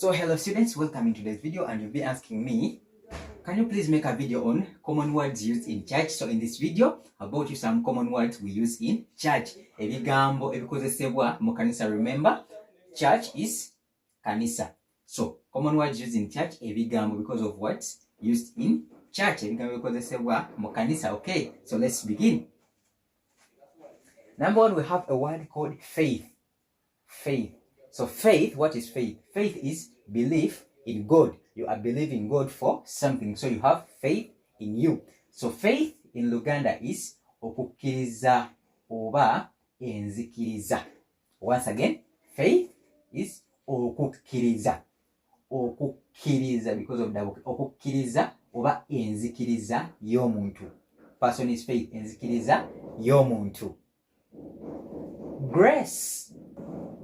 So hello students, welcome in today's video, and you'll be asking me, can you please make a video on common words used in church? So in this video, I brought you some common words we use in church. Ebigambo ebikozesebwa mukkanisa. Remember, church is kanisa. So common words used in church, ebigambo, because of words used in church. Ebigambo ebikozesebwa mukkanisa. Okay, so let's begin. Number one, we have a word called faith. Faith. So faith, what is faith? Faith is belief in God. You are believing God for something. So you have faith in you. So faith in Luganda is okukkiriza oba enzikiriza. Once again, faith is okukkiriza. Okukkiriza because of double. Okukkiriza oba enzikiriza y'omuntu. Person is faith. Enzikiriza y'omuntu. Grace.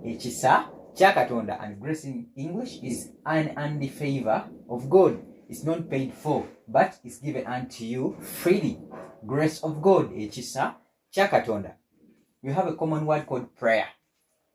Ekisa kya Katonda, and grace in English is an earned favor of God. It's not paid for, but it's given unto you freely. Grace of God, ekisa kya Katonda. We have a common word called prayer.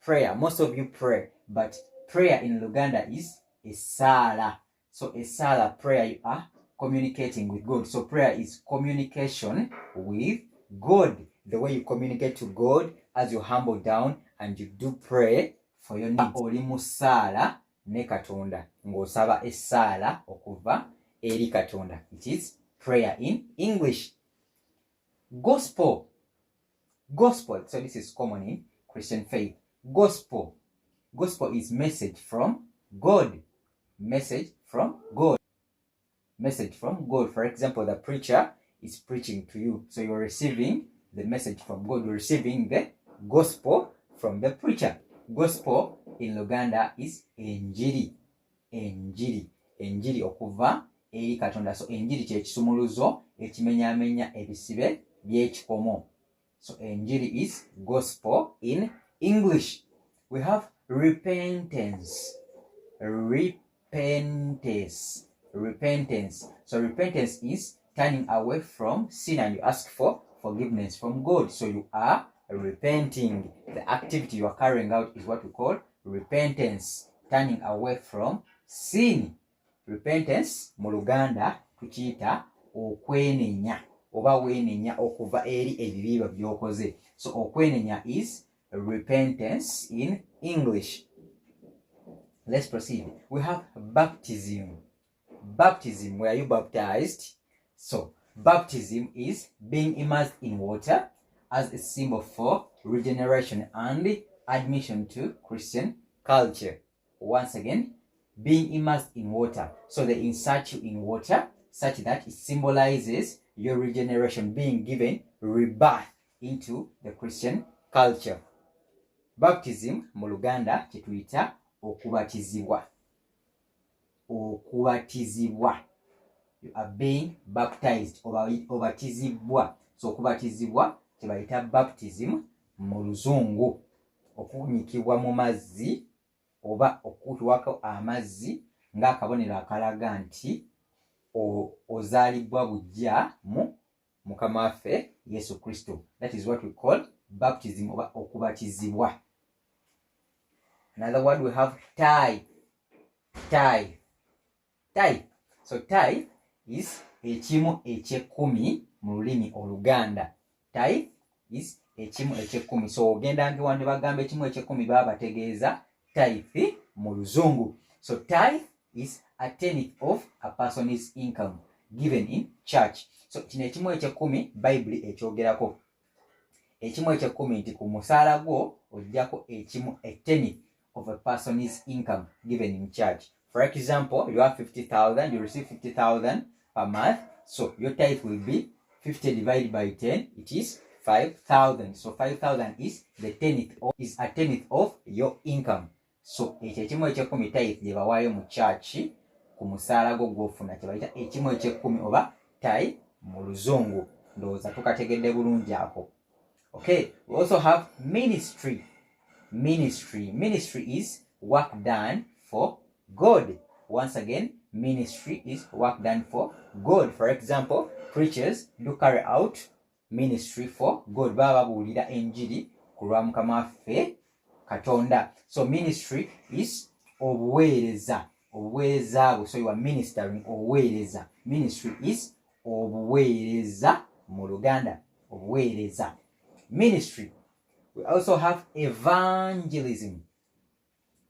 Prayer. Most of you pray, but prayer in Luganda is esala. So esala, prayer, you are communicating with God. So prayer is communication with God. The way you communicate to God as you humble down and you do pray for your needs. Oli musala ne Katonda ng'osaba essala okuva eri Katonda. It is prayer in English. Gospel. Gospel. So this is common in Christian faith. Gospel. Gospel is message from God. Message from God. Message from God. For example, the preacher is preaching to you. So you're receiving the message from God. You're receiving the gospel from the preacher. Gospel in Luganda is enjiri. Enjiri. Enjiri okuva eri Katonda. So enjiri kye kisumuluzo ekimenyamenya ebisibe by'ekikomo. So enjiri is gospel in English. We have repentance. Repentance. Repentance. So repentance is turning away from sin and you ask for forgiveness from God. So you are repenting. The activity you are carrying out is what we call repentance, turning away from sin. Repentance mu Luganda tukiyita okwenenya oba wenenya okuva eri ebibi byokoze. So okwenenya is repentance in English. Let's proceed. We have baptism. Baptism, where you baptized. So baptism is being immersed in water as a symbol for regeneration and admission to Christian culture. Once again, being immersed in water. So they insert you in water such that it symbolizes your regeneration, being given rebirth into the Christian culture. Baptism mu Luganda kituyita okubatizibwa. Okubatizibwa. You are being baptized. Obatizibwa. So okubatizibwa kibayita baptism mu Luzungu. Okunyikibwa mu mazzi oba okutwako amazzi ng'akabonero akalaga nti ozaalibwa bujja mu Mukama waffe Yesu Kristo. That is what we call baptism oba okubatizibwa. Another word we have tithe. Tithe. Tithe. So tithe is ekimu ekyekumi mu lulimi Oluganda. Tithe is ekimu ekyekumi. So ogenda nge wande bagamba ekimu ekyekumi baba bategeeza tithe mu Luzungu. So tithe is a tenth of a person's income given in church. So kino ekimu ekyekumi Bible ekyogerako. Ekimu ekyekumi nti ku musaala gwo ojjako ekimu a tenth of a person's income given in church. For example, you have 50,000, you receive 50,000 per month. So your tithe will be 50 divided by 10, it is 5,000. So 5,000 is a tenth of your income. So ekimu ekyekumi tithe gye bawaayo mu church ku musaala gwo gw'ofuna kye bayita ekimu ekyekumi oba tithe mu Luzungu. Ndowooza tukategedde bulungi ako. Okay, we also have ministry. Ministry. Ministry is work done for God. Once again, ministry is work done for God. For example, preachers do carry out ministry for God. Baba babuulira enjiri ku lwa Mukama waffe Katonda. So ministry is obuweereza. obuweereza. So you are ministering, obuweereza. Ministry is obuweereza mu Luganda, obuweereza. Ministry. We also have evangelism.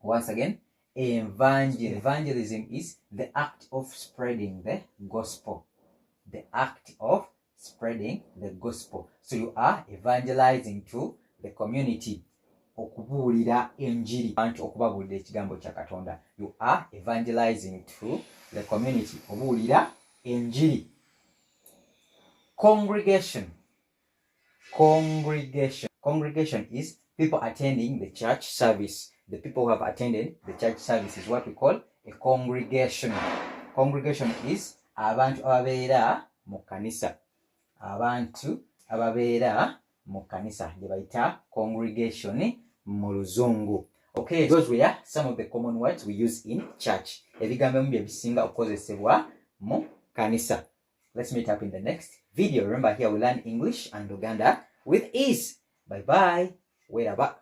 Once again, evangelism is the act of spreading the gospel. The act of spreading the gospel. So you are evangelizing to the community. Okubuulira enjiri, abantu okubabuulira ekigambo kya Katonda. You are evangelizing to the community. Obuulira enjiri. Congregation. Congregation is people attending the church service. The people who have attended the church service is what we call a congregation. Congregation is abantu ababeera mu kkanisa. Abantu ababeera mu kkanisa gye bayita congregation mu Luzungu. Okay, those were some of the common words we use in church. Ebigambo ebimu bye bisinga okukozesebwa mu kkanisa. Let's meet up in the next video. Remember, here we learn English and Luganda with ease. Bye bye. Weraba.